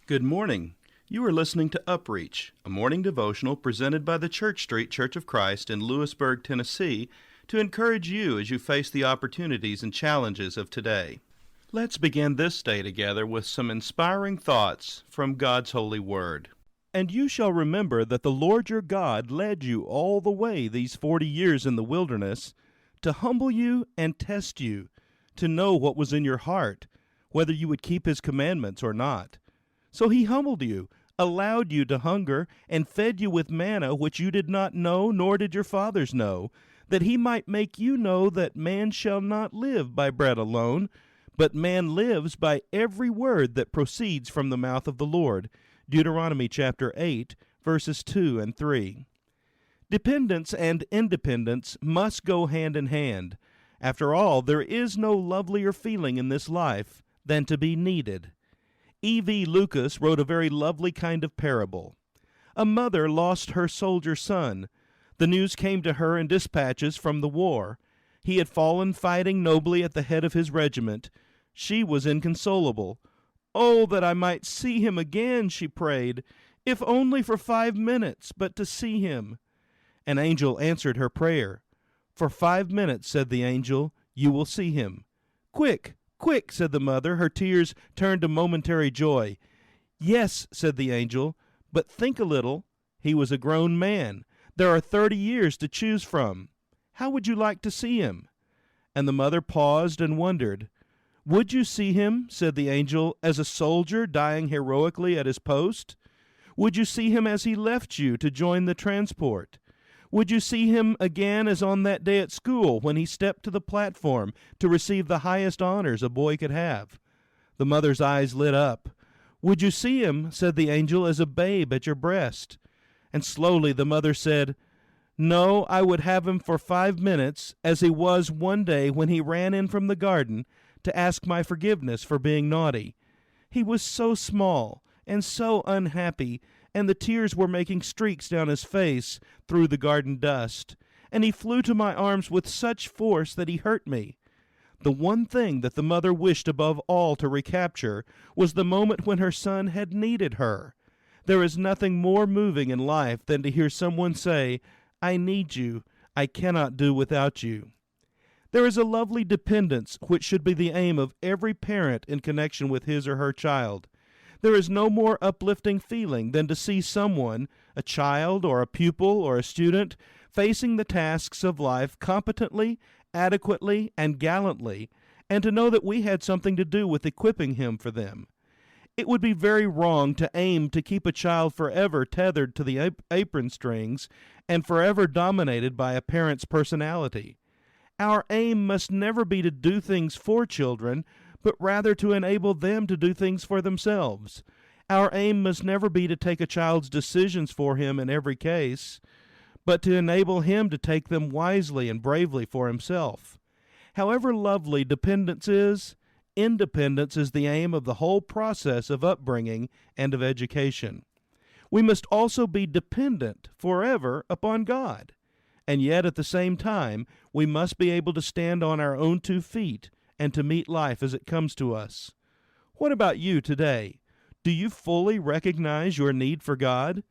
Good morning. You are listening to UpReach, a morning devotional presented by the Church Street Church of Christ in Lewisburg, Tennessee, to encourage you as you face the opportunities and challenges of today. Let's begin this day together with some inspiring thoughts from God's holy word. And you shall remember that the Lord your God led you all the way these 40 years in the wilderness to humble you and test you, to know what was in your heart, whether you would keep his commandments or not. So he humbled you, allowed you to hunger, and fed you with manna which you did not know, nor did your fathers know, that he might make you know that man shall not live by bread alone, but man lives by every word that proceeds from the mouth of the Lord. Deuteronomy chapter 8, verses 2 and 3. Dependence and independence must go hand in hand. After all, there is no lovelier feeling in this life than to be needed. E.V. Lucas wrote a very lovely kind of parable. A mother lost her soldier son. The news came to her in dispatches from the war. He had fallen fighting nobly at the head of his regiment. She was inconsolable. "Oh, that I might see him again," she prayed, "if only for 5 minutes, but to see him." An angel answered her prayer. "For 5 minutes," said the angel, "you will see him." "Quick, quick," said the mother, her tears turned to momentary joy. "Yes," said the angel, "but think a little. He was a grown man. There are 30 years to choose from. How would you like to see him?" And the mother paused and wondered. "Would you see him," said the angel, "as a soldier dying heroically at his post? Would you see him as he left you to join the transport? Would you see him again as on that day at school when he stepped to the platform to receive the highest honors a boy could have?" The mother's eyes lit up. "Would you see him," said the angel, "as a babe at your breast?" And slowly the mother said, "No, I would have him for 5 minutes, as he was one day when he ran in from the garden to ask my forgiveness for being naughty. He was so small and so unhappy, and the tears were making streaks down his face through the garden dust, and he flew to my arms with such force that he hurt me." The one thing that the mother wished above all to recapture was the moment when her son had needed her. There is nothing more moving in life than to hear someone say, "I need you. I cannot do without you." There is a lovely dependence which should be the aim of every parent in connection with his or her child. There is no more uplifting feeling than to see someone, a child or a pupil or a student, facing the tasks of life competently, adequately, and gallantly, and to know that we had something to do with equipping him for them. It would be very wrong to aim to keep a child forever tethered to the apron strings and forever dominated by a parent's personality. Our aim must never be to do things for children, but rather to enable them to do things for themselves. Our aim must never be to take a child's decisions for him in every case, but to enable him to take them wisely and bravely for himself. However lovely dependence is, independence is the aim of the whole process of upbringing and of education. We must also be dependent forever upon God. And yet at the same time, we must be able to stand on our own 2 feet and to meet life as it comes to us. What about you today? Do you fully recognize your need for God?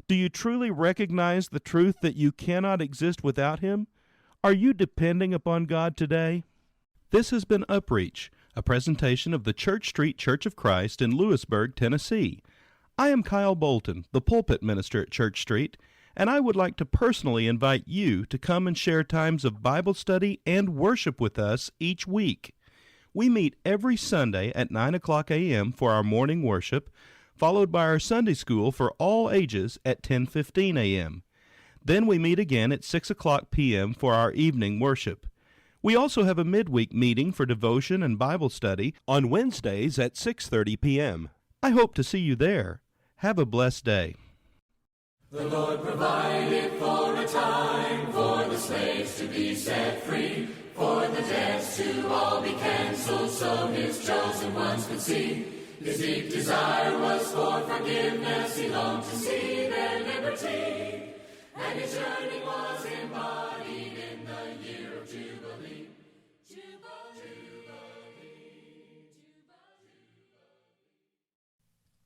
Do you truly recognize the truth that you cannot exist without him? Are you depending upon God today? This has been UpReach, a presentation of the Church Street Church of Christ in Lewisburg, Tennessee. I am Kyle Bolton, the pulpit minister at Church Street, and I would like to personally invite you to come and share times of Bible study and worship with us each week. We meet every Sunday at 9 o'clock a.m. for our morning worship, followed by our Sunday school for all ages at 10:15 a.m. Then we meet again at 6 o'clock p.m. for our evening worship. We also have a midweek meeting for devotion and Bible study on Wednesdays at 6:30 p.m. I hope to see you there. Have a blessed day. The Lord provided for a time for the slaves to be set free, for the debts to all be canceled so his chosen ones could see. His deep desire was for forgiveness, he longed to see their liberty, and his yearning was embodied in the year